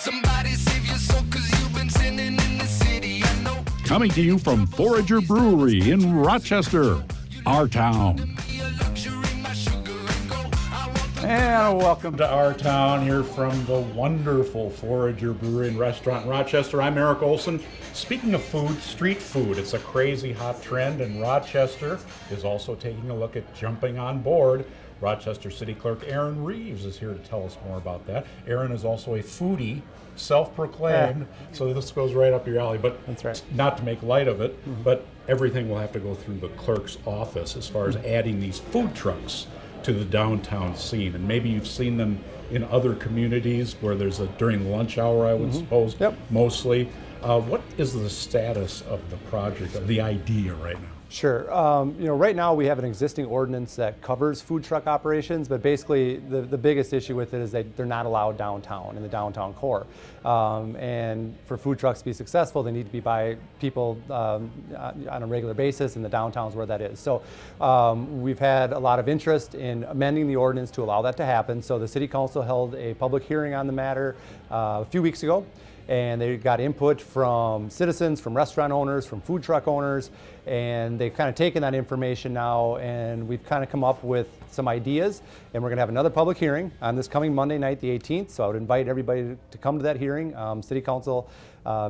Somebody save your soul, 'cause you've been sinning in the city. I know. Coming to you from Forager Brewery in Rochester, our town. And welcome to our town here from the wonderful Forager Brewery and Restaurant in Rochester. I'm Eric Olson. Speaking of food, street food, it's a crazy hot trend, and Rochester is also taking a look at jumping on board. Rochester City Clerk Aaron Reeves is here to tell us more about that. Aaron is also a foodie, self-proclaimed, so this goes right up your alley. But that's right. Not to make light of it, but everything will have to go through the clerk's office as far as adding these food trucks to the downtown scene. And maybe you've seen them in other communities where there's during lunch hour, I would suppose, mostly. What is the status of the project, of the idea right now? Sure. Right now we have an existing ordinance that covers food truck operations, but basically the biggest issue with it is that they're not allowed downtown, in the downtown core. And for food trucks to be successful, they need to be by people on a regular basis, and the downtowns where that is. So we've had a lot of interest in amending the ordinance to allow that to happen. So the City Council held a public hearing on the matter a few weeks ago. And they got input from citizens, from restaurant owners, from food truck owners, and they've kind of taken that information now, and we've kind of come up with some ideas, and we're going to have another public hearing on this coming Monday night, the 18th, so I would invite everybody to come to that hearing. City Council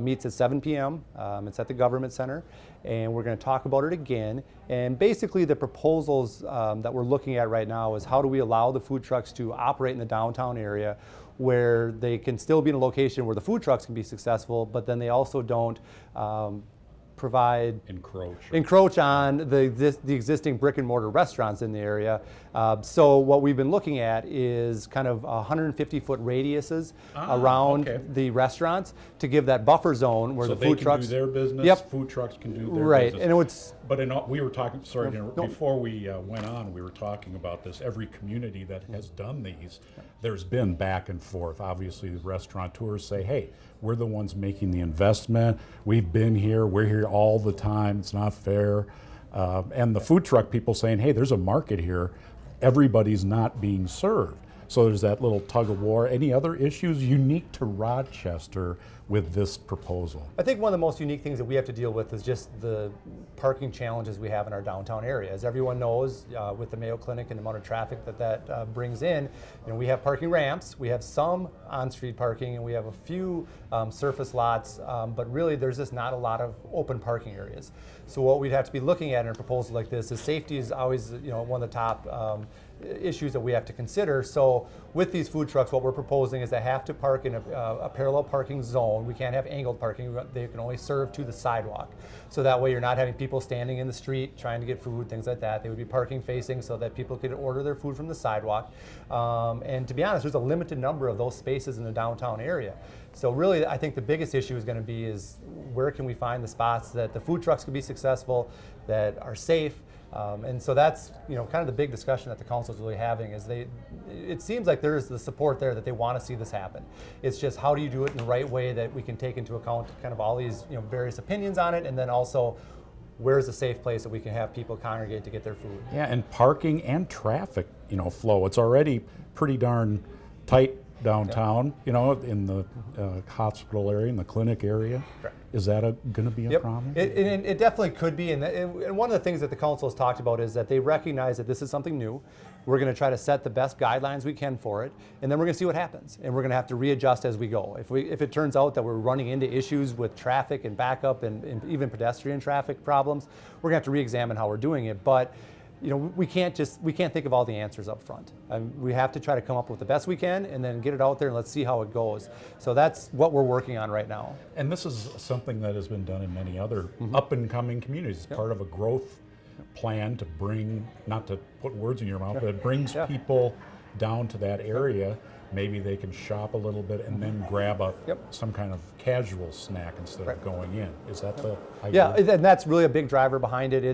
meets at 7 p.m. It's at the Government Center, and we're going to talk about it again. And basically the proposals that we're looking at right now is how do we allow the food trucks to operate in the downtown area where they can still be in a location where the food trucks can be successful, but then they also don't encroach on the existing brick and mortar restaurants in the area. So what we've been looking at is kind of 150-foot radiuses around the restaurants to give that buffer zone where the food trucks do their business. Food trucks can do their business. And it's. But we were talking. Before we went on, we were talking about this. Every community that has done these, there's been back and forth. Obviously, the restaurateurs say, "Hey, we're the ones making the investment. We've been here. We're here all the time. It's not fair." And the food truck people saying, "Hey, there's a market here. Everybody's not being served." So there's that little tug of war. Any other issues unique to Rochester with this proposal? I think one of the most unique things that we have to deal with is just the parking challenges we have in our downtown area. As everyone knows, with the Mayo Clinic and the amount of traffic that brings in, we have parking ramps, we have some on-street parking, and we have a few surface lots, but really there's just not a lot of open parking areas. So what we'd have to be looking at in a proposal like this is safety is always one of the top issues that we have to consider. So with these food trucks, what we're proposing is they have to park in a parallel parking zone. We can't have angled parking. They can only serve to the sidewalk. So that way you're not having people standing in the street trying to get food, things like that. They would be parking facing so that people could order their food from the sidewalk. And to be honest, there's a limited number of those spaces in the downtown area. So really, I think the biggest issue is going to be is where can we find the spots that the food trucks can be successful, that are safe. And so that's kind of the big discussion that the council is really having is it seems like there is the support there that they want to see this happen. It's just how do you do it in the right way that we can take into account kind of all these various opinions on it, and then also where's a safe place that we can have people congregate to get their food. Yeah, and parking and traffic flow. It's already pretty darn tight downtown, in the hospital area, in the clinic area. Correct. Is that going to be a problem? It definitely could be, and one of the things that the council has talked about is that they recognize that this is something new. We're going to try to set the best guidelines we can for it, and then we're going to see what happens, and we're going to have to readjust as we go. If it turns out that we're running into issues with traffic and backup and even pedestrian traffic problems, we're going to have to re-examine how we're doing it. But we can't think of all the answers up front. We have to try to come up with the best we can and then get it out there and let's see how it goes. So that's what we're working on right now. And this is something that has been done in many other up and coming communities. It's part of a growth plan to bring, not to put words in your mouth, but it brings people down to that area. Maybe they can shop a little bit and then grab some kind of casual snack instead of going in. Is that the idea? Yeah, and that's really a big driver behind it.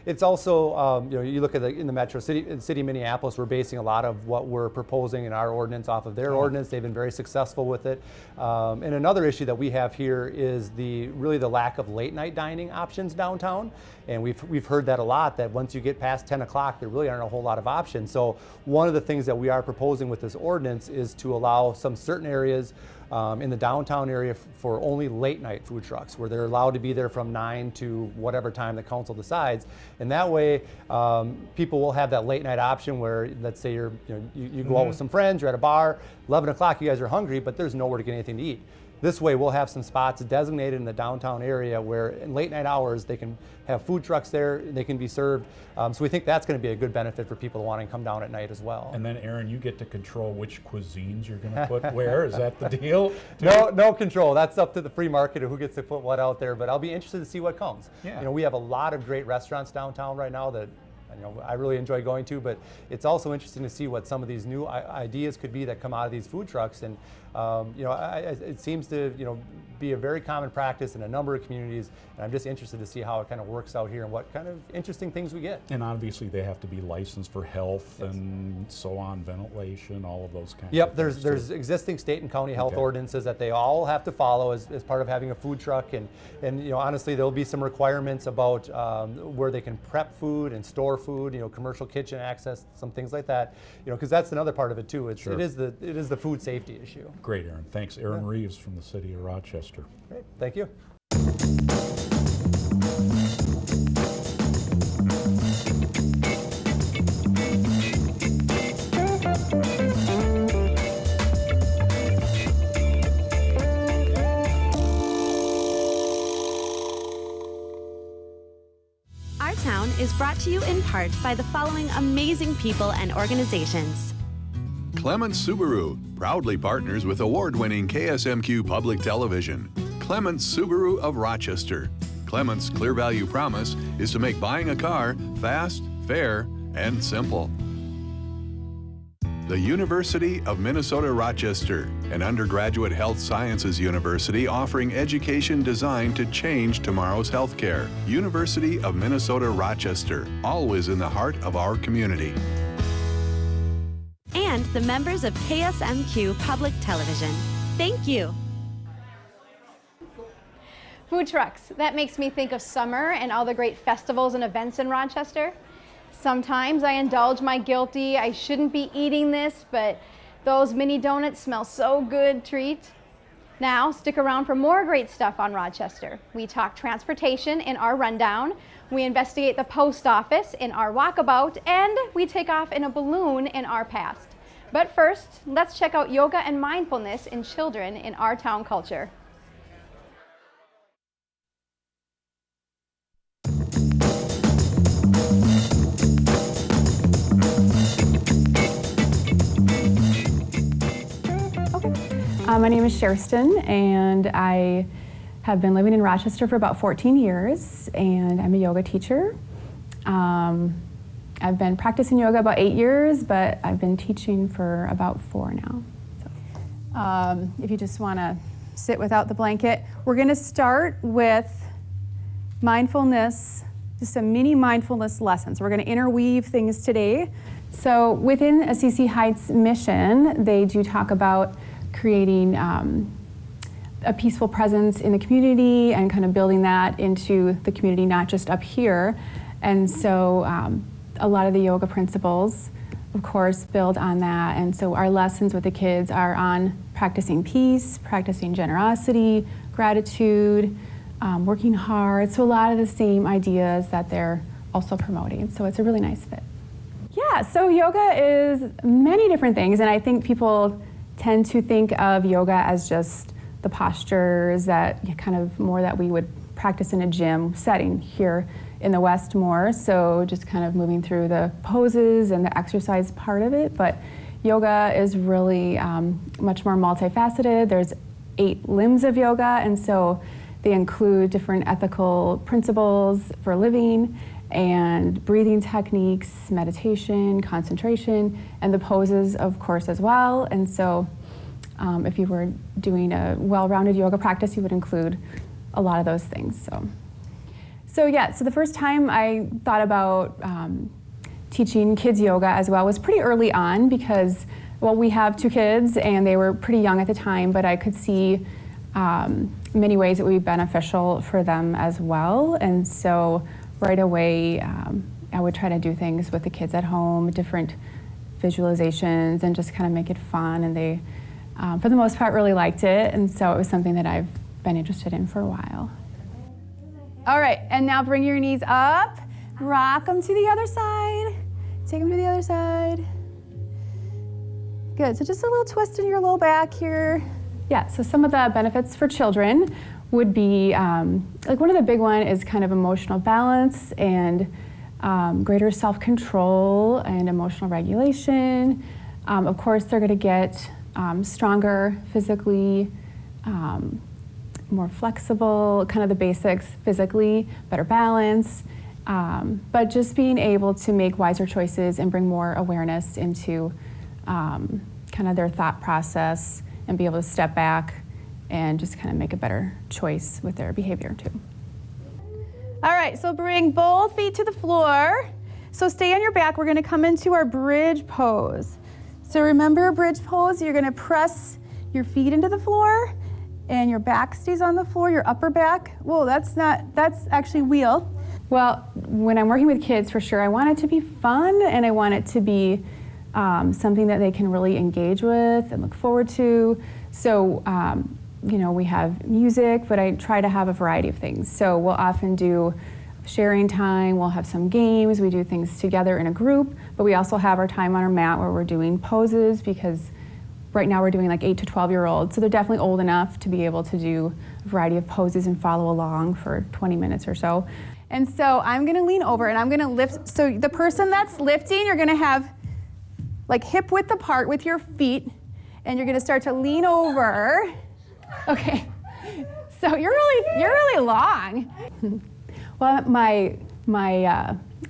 It's also you look at in the metro city of Minneapolis, we're basing a lot of what we're proposing in our ordinance off of their ordinance. They've been very successful with it. And another issue that we have here is really the lack of late night dining options downtown. And we've heard that a lot, that once you get past 10 o'clock, there really aren't a whole lot of options. So one of the things that we are proposing with this ordinance is is to allow some certain areas in the downtown area for only late night food trucks, where they're allowed to be there from 9 to whatever time the council decides. And that way, people will have that late night option where, let's say you go out with some friends, you're at a bar, 11 o'clock, you guys are hungry, but there's nowhere to get anything to eat. This way, we'll have some spots designated in the downtown area where in late night hours, they can have food trucks there, they can be served. So we think that's going to be a good benefit for people wanting to come down at night as well. And then, Aaron, you get to control which cuisines you're going to put where. Is that the deal? No control. That's up to the free market of who gets to put what out there. But I'll be interested to see what comes. Yeah. We have a lot of great restaurants downtown right now that I really enjoy going to, but it's also interesting to see what some of these new ideas could be that come out of these food trucks. And it seems to be a very common practice in a number of communities, and I'm just interested to see how it kind of works out here and what kind of interesting things we get. And obviously they have to be licensed for health and so on, ventilation, all of those kinds Yep, of things. there's existing state and county health ordinances that they all have to follow as part of having a food truck, and honestly there'll be some requirements about where they can prep food and store food, commercial kitchen access, some things like that, because that's another part of it too. It is the food safety issue. Great, Aaron. Thanks. Aaron Reeves from the city of Rochester. Great, thank you. Our Town is brought to you in part by the following amazing people and organizations. Clements Subaru proudly partners with award-winning KSMQ Public Television. Clements Subaru of Rochester. Clements' clear value promise is to make buying a car fast, fair, and simple. The University of Minnesota Rochester, an undergraduate health sciences university offering education designed to change tomorrow's healthcare. University of Minnesota Rochester, always in the heart of our community. And the members of KSMQ Public Television. Thank you. Food trucks. That makes me think of summer and all the great festivals and events in Rochester. Sometimes I indulge my guilty, I shouldn't be eating this, but those mini donuts smell so good treat. Now, stick around for more great stuff on Rochester. We talk transportation in our rundown, we investigate the post office in our walkabout, and we take off in a balloon in our past. But first, let's check out yoga and mindfulness in children in our town culture. My name is Sherston, and I have been living in Rochester for about 14 years, and I'm a yoga teacher. I've been practicing yoga about 8 years, but I've been teaching for about 4 now. So, if you just want to sit without the blanket, we're going to start with mindfulness, just a mini mindfulness lesson. So we're going to interweave things today. So within a CC Heights mission, they do talk about creating a peaceful presence in the community and kind of building that into the community, not just up here. And so a lot of the yoga principles, of course, build on that. And so our lessons with the kids are on practicing peace, practicing generosity, gratitude, working hard. So a lot of the same ideas that they're also promoting. So it's a really nice fit. Yeah, so yoga is many different things. And I think people tend to think of yoga as just the postures that kind of more that we would practice in a gym setting here in the West more. So just kind of moving through the poses and the exercise part of it. But yoga is really much more multifaceted. There's 8 limbs of yoga, and so they include different ethical principles for living and breathing techniques, meditation, concentration, and the poses, of course, as well. And so if you were doing a well-rounded yoga practice, you would include a lot of those things. So the first time I thought about teaching kids yoga as well was pretty early on because, well, we have 2 kids and they were pretty young at the time, but I could see many ways it would be beneficial for them as well. And so right away, I would try to do things with the kids at home, different visualizations and just kind of make it fun. And they, for the most part, really liked it. And so it was something that I've been interested in for a while. All right, and now bring your knees up. Rock them to the other side. Take them to the other side. Good, so just a little twist in your low back here. Yeah, so some of the benefits for children would be, like one of the big one is kind of emotional balance and greater self-control and emotional regulation. Of course, they're gonna get stronger physically, more flexible, kind of the basics physically, better balance, but just being able to make wiser choices and bring more awareness into kind of their thought process and be able to step back and just kind of make a better choice with their behavior too. All right, so bring both feet to the floor. So stay on your back. We're gonna come into our bridge pose. So remember bridge pose, you're gonna press your feet into the floor and your back stays on the floor, your upper back. Whoa, that's actually wheel. Well, when I'm working with kids, for sure, I want it to be fun and I want it to be something that they can really engage with and look forward to. So, you know, we have music, but I try to have a variety of things. So we'll often do sharing time, we'll have some games, we do things together in a group, but we also have our time on our mat where we're doing poses, because right now we're doing like 8 to 12-year-olds, so they're definitely old enough to be able to do a variety of poses and follow along for 20 minutes or so. And so I'm gonna lean over and I'm gonna lift, so the person that's lifting, you're gonna have like hip width apart with your feet, and you're gonna start to lean over. Okay, so you're really long. Well, my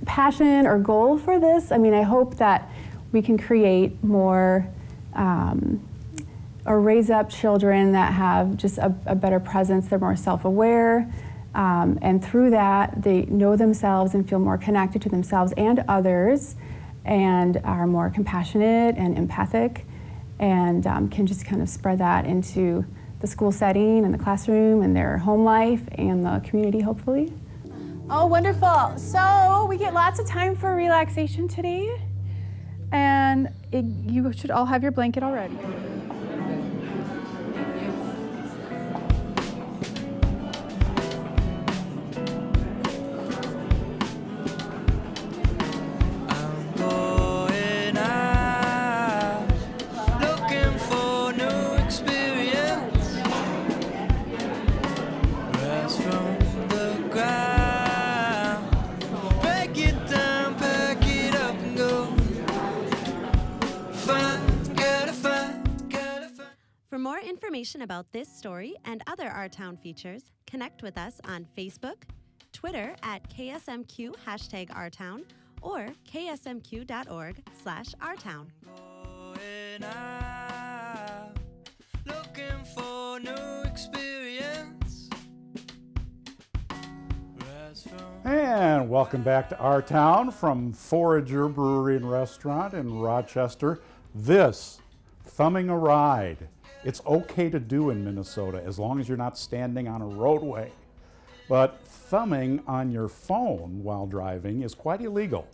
passion or goal for this, I mean, I hope that we can create more or raise up children that have just a better presence, they're more self-aware, and through that, they know themselves and feel more connected to themselves and others, and are more compassionate and empathic, and can just kind of spread that into the school setting and the classroom and their home life and the community, hopefully. Oh, wonderful. So we get lots of time for relaxation today, and you should all have your blanket already. For more information about this story and other Our Town features, connect with us on Facebook, Twitter at KSMQ #OurTown, or ksmq.org/OurTown. Looking for new experience. And welcome back to Our Town from Forager Brewery and Restaurant in Rochester. This, thumbing a ride. It's okay to do in Minnesota as long as you're not standing on a roadway. But thumbing on your phone while driving is quite illegal.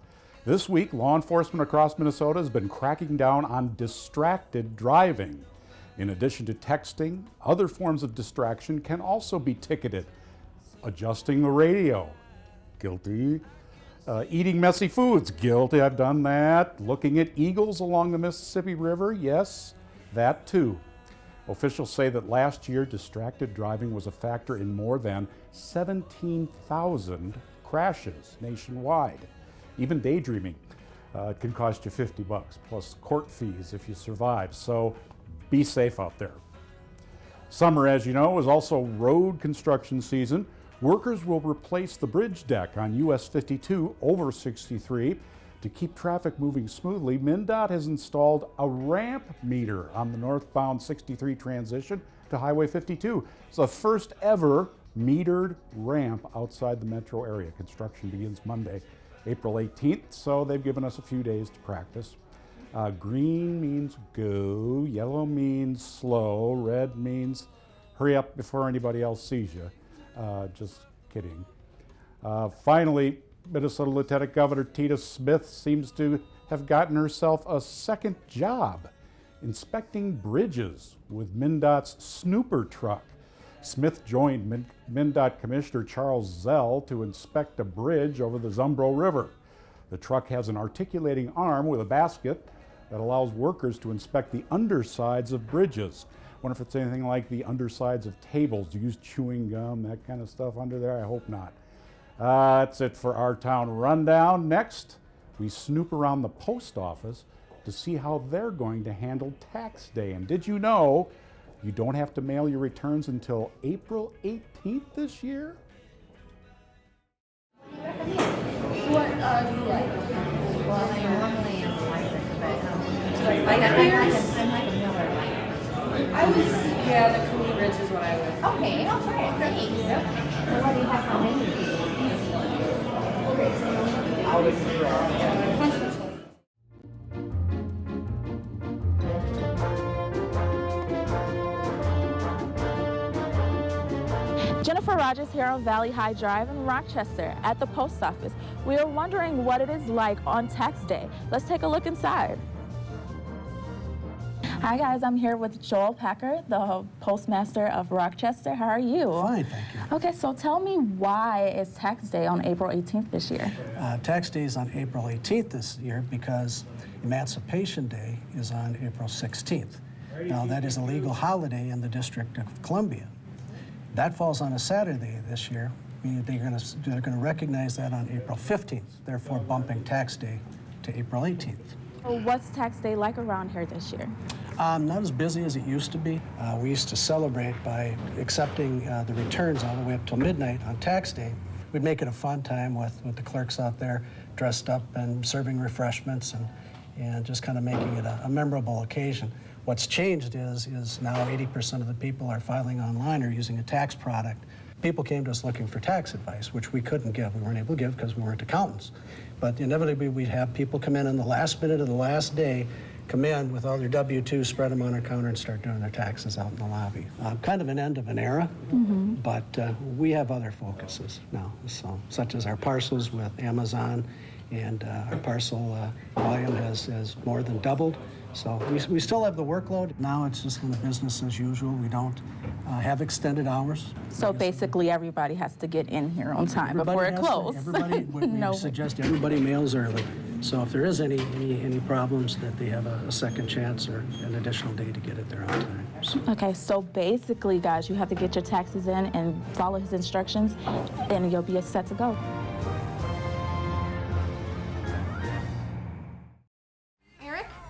This week, law enforcement across Minnesota has been cracking down on distracted driving. In addition to texting, other forms of distraction can also be ticketed. Adjusting the radio, guilty. Eating messy foods, guilty, I've done that. Looking at eagles along the Mississippi River, yes, that too. Officials say that last year, distracted driving was a factor in more than 17,000 crashes nationwide. Even daydreaming can cost you $50 plus court fees if you survive, so be safe out there. Summer, as you know, is also road construction season. Workers will replace the bridge deck on US 52 over 63. To keep traffic moving smoothly, MnDOT has installed a ramp meter on the northbound 63 transition to Highway 52. It's the first ever metered ramp outside the metro area. Construction begins Monday, April 18th, so they've given us a few days to practice. Green means go, yellow means slow, red means hurry up before anybody else sees you. Just kidding. Finally, Minnesota Lieutenant Governor Tina Smith seems to have gotten herself a second job, inspecting bridges with MnDOT's Snooper truck. Smith joined MnDOT Commissioner Charles Zell to inspect a bridge over the Zumbro River. The truck has an articulating arm with a basket that allows workers to inspect the undersides of bridges. Wonder if it's anything like the undersides of tables. Do you use chewing gum, that kind of stuff under there? I hope not. That's it for our town rundown. Next, we snoop around the post office to see how they're going to handle tax day. And did you know you don't have to mail your returns until April 18th this year? What do you like? Well, I normally am hybrid, but I'm like a Miller Lite. I was, yeah, the Cooley Ridge is what I was. Okay, I'll try it. Thanks. Yep. So what do you have for menu? Okay, so I'll withdraw. Punch this one. Jennifer Rogers here on Valley High Drive in Rochester at the post office. We are wondering what it is like on tax day. Let's take a look inside. Hi guys, I'm here with Joel Packer, the postmaster of Rochester. How are you? Fine, thank you. Okay, so tell me, why is tax day on April 18th this year? Tax day is on April 18th this year because Emancipation Day is on April 16th. Now that is a legal holiday in the District of Columbia. That falls on a Saturday this year, meaning they're going to recognize that on April 15th, therefore bumping tax day to April 18th. So what's tax day like around here this year? Not as busy as it used to be. We used to celebrate by accepting the returns all the way up till midnight on tax day. We'd make it a fun time with the clerks out there dressed up and serving refreshments and just kind of making it a memorable occasion. What's changed is now 80% of the people are filing online or using a tax product. People came to us looking for tax advice, which we couldn't give. We weren't able to give because we weren't accountants. But inevitably, we'd have people come in the last minute of the last day, come in with all their W-2s, spread them on our counter, and start doing their taxes out in the lobby. Kind of an end of an era, but we have other focuses now, such as our parcels with Amazon, and our parcel volume has more than doubled. So we still have the workload. Now it's just kind of business as usual. We don't have extended hours. So basically everybody has to get in here on time before it closes. We suggest everybody mails early. So if there is any problems, that they have a second chance or an additional day to get it there on time. So. Okay, so basically, guys, you have to get your taxes in and follow his instructions, and you'll be set to go.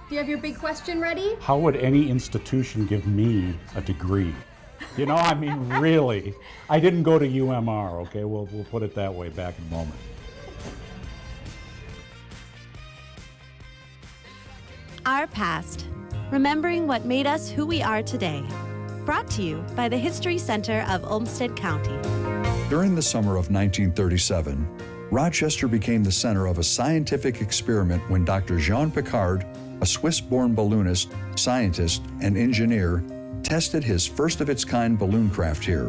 Do you have your big question ready? How would any institution give me a degree? You know, I mean, really. I didn't go to UMR, okay? We'll put it that way back in a moment. Our past, remembering what made us who we are today. Brought to you by the History Center of Olmsted County. During the summer of 1937, Rochester became the center of a scientific experiment when Dr. Jean Piccard, a Swiss-born balloonist, scientist, and engineer, tested his first-of-its-kind balloon craft here.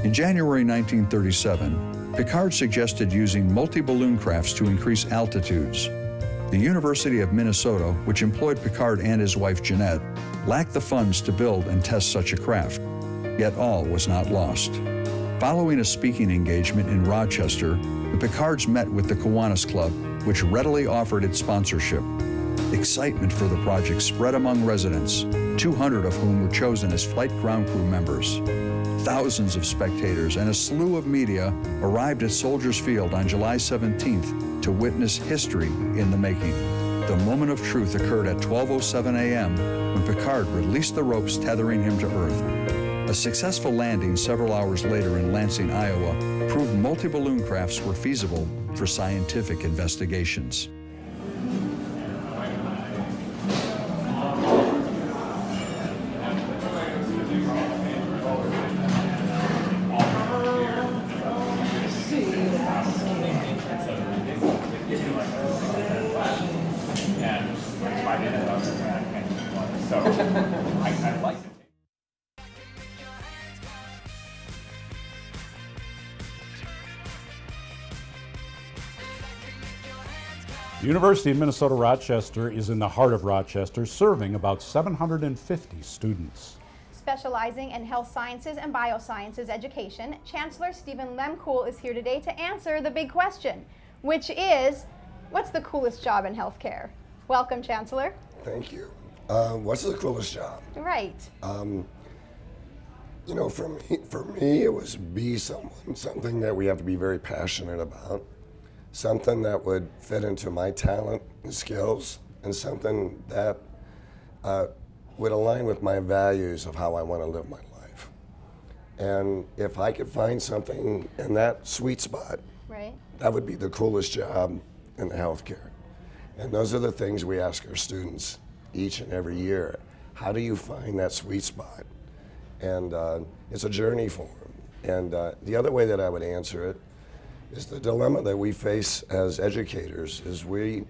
In January 1937, Piccard suggested using multi-balloon crafts to increase altitudes. The University of Minnesota, which employed Piccard and his wife Jeanette, lacked the funds to build and test such a craft. Yet all was not lost. Following a speaking engagement in Rochester, the Piccards met with the Kiwanis Club, which readily offered its sponsorship. Excitement for the project spread among residents, 200 of whom were chosen as flight ground crew members. Thousands of spectators and a slew of media arrived at Soldiers Field on July 17th to witness history in the making. The moment of truth occurred at 12:07 a.m. when Piccard released the ropes tethering him to Earth. A successful landing several hours later in Lansing, Iowa, proved multi-balloon crafts were feasible for scientific investigations. University of Minnesota Rochester is in the heart of Rochester, serving about 750 students. Specializing in health sciences and biosciences education, Chancellor Stephen Lehmkuhle is here today to answer the big question, which is, what's the coolest job in healthcare? Welcome, Chancellor. Thank you. What's the coolest job? Right. You know, for me, it was be something that we have to be very passionate about, something that would fit into my talent and skills, and something that would align with my values of how I want to live my life. And if I could find something in that sweet spot, right, that would be the coolest job in the healthcare. And those are the things we ask our students each and every year. How do you find that sweet spot? And it's a journey for them. And the other way that I would answer it is the dilemma that we face as educators is we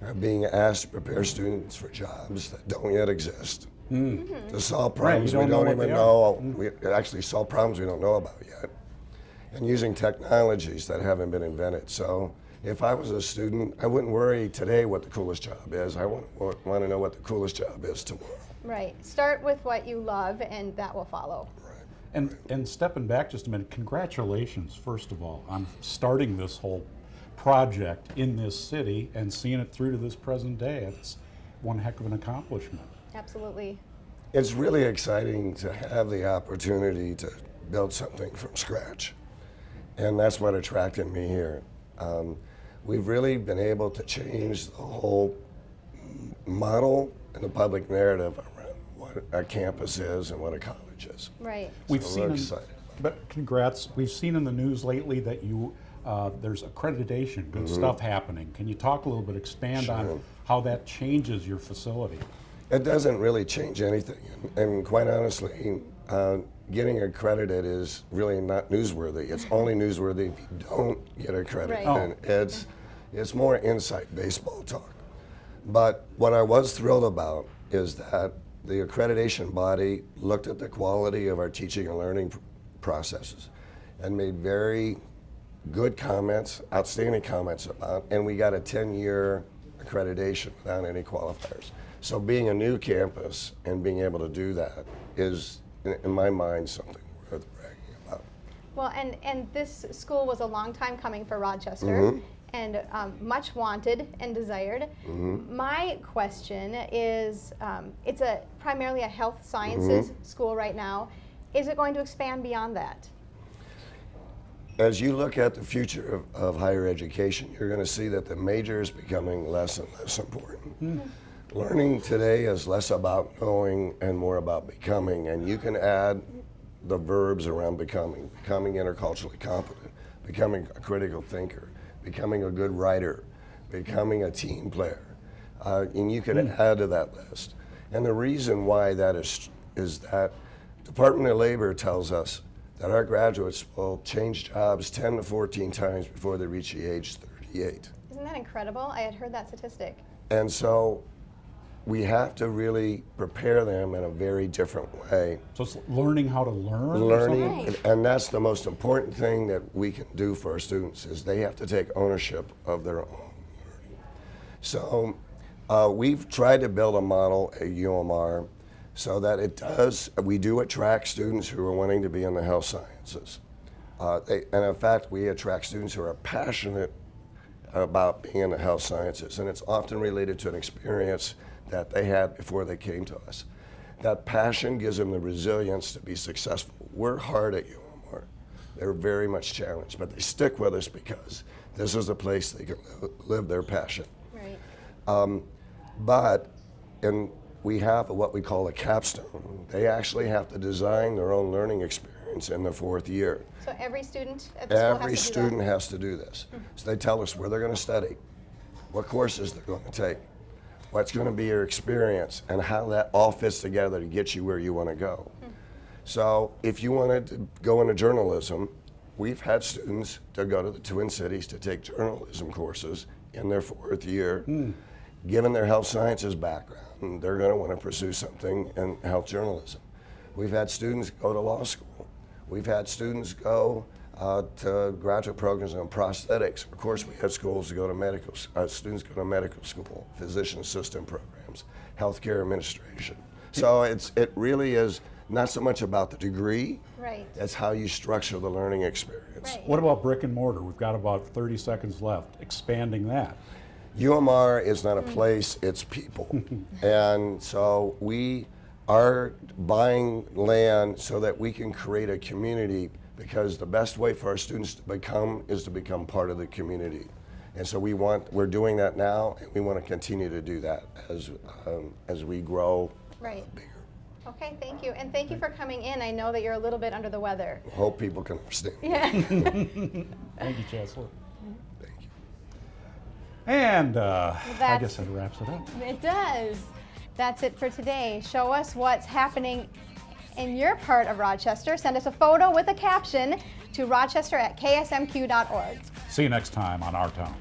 are being asked to prepare students for jobs that don't yet exist. To solve problems we don't even know. We actually solve problems we don't know about yet. And using technologies that haven't been invented. So if I was a student, I wouldn't worry today what the coolest job is. I want to know what the coolest job is tomorrow. Right. Start with what you love, and that will follow. Right. And stepping back just a minute, congratulations, first of all, on starting this whole project in this city and seeing it through to this present day. It's one heck of an accomplishment. Absolutely. It's really exciting to have the opportunity to build something from scratch. And that's what attracted me here. We've really been able to change the whole model and the public narrative around what a campus is and what a college is. Right. We've So seen, we're excited. But congrats. We've seen in the news lately that you there's accreditation, good stuff happening. Can you talk a little bit, expand on how that changes your facility? It doesn't really change anything, and quite honestly, getting accredited is really not newsworthy. It's only newsworthy if you don't get accredited, Right. and it's more inside baseball talk. But what I was thrilled about is that the accreditation body looked at the quality of our teaching and learning processes and made very good comments, outstanding comments about, and we got a 10-year accreditation without any qualifiers. So being a new campus and being able to do that is, in my mind, something worth bragging about. Well, and this school was a long time coming for Rochester, and much wanted and desired. My question is, it's primarily a health sciences school right now. Is it going to expand beyond that? As you look at the future of higher education, you're going to see that the major is becoming less and less important. Learning today is less about knowing and more about becoming, and you can add the verbs around becoming interculturally competent, becoming a critical thinker, becoming a good writer, becoming a team player, and you can add to that list. And the reason why that is that Department of Labor tells us that our graduates will change jobs 10 to 14 times before they reach the age 38. Isn't that incredible? I had heard that statistic. And so we have to really prepare them in a very different way. So it's learning how to learn? Learning, and that's the most important thing that we can do for our students is they have to take ownership of their own learning. So we've tried to build a model at UMR so that we do attract students who are wanting to be in the health sciences. And in fact, we attract students who are passionate about being in the health sciences, and it's often related to an experience that they had before they came to us. That passion gives them the resilience to be successful. We're hard at UMR. They're very much challenged, but they stick with us because this is a place they can live their passion. Right. And we have what we call a capstone. They actually have to design their own learning experience in the fourth year. So every student at the school Every student has to do this. So they tell us where they're going to study, what courses they're going to take, what's going to be your experience, and how that all fits together to get you where you want to go. So if you wanted to go into journalism, we've had students to go to the Twin Cities to take journalism courses in their fourth year. Given their health sciences background, they're going to want to pursue something in health journalism. We've had students go to law school. We've had students go to graduate programs in prosthetics. Of course, we have schools to go to medical, students go to medical school, physician assistant programs, healthcare administration. So it really is not so much about the degree, Right. as how you structure the learning experience. Right. What about brick and mortar? We've got about 30 seconds left. Expanding that. UMR is not a place, it's people. And so we are buying land so that we can create a community, because the best way for our students to become is to become part of the community. And so we're doing that now, and we want to continue to do that as we grow bigger. Okay, thank you. And thank you for coming in. I know that you're a little bit under the weather. Hope people can understand. Yeah. Thank you, Chancellor. Thank you. And I guess that wraps it up. It does. That's it for today. Show us what's happening in your part of Rochester. Send us a photo with a caption to rochester@ksmq.org. See you next time on Our Town.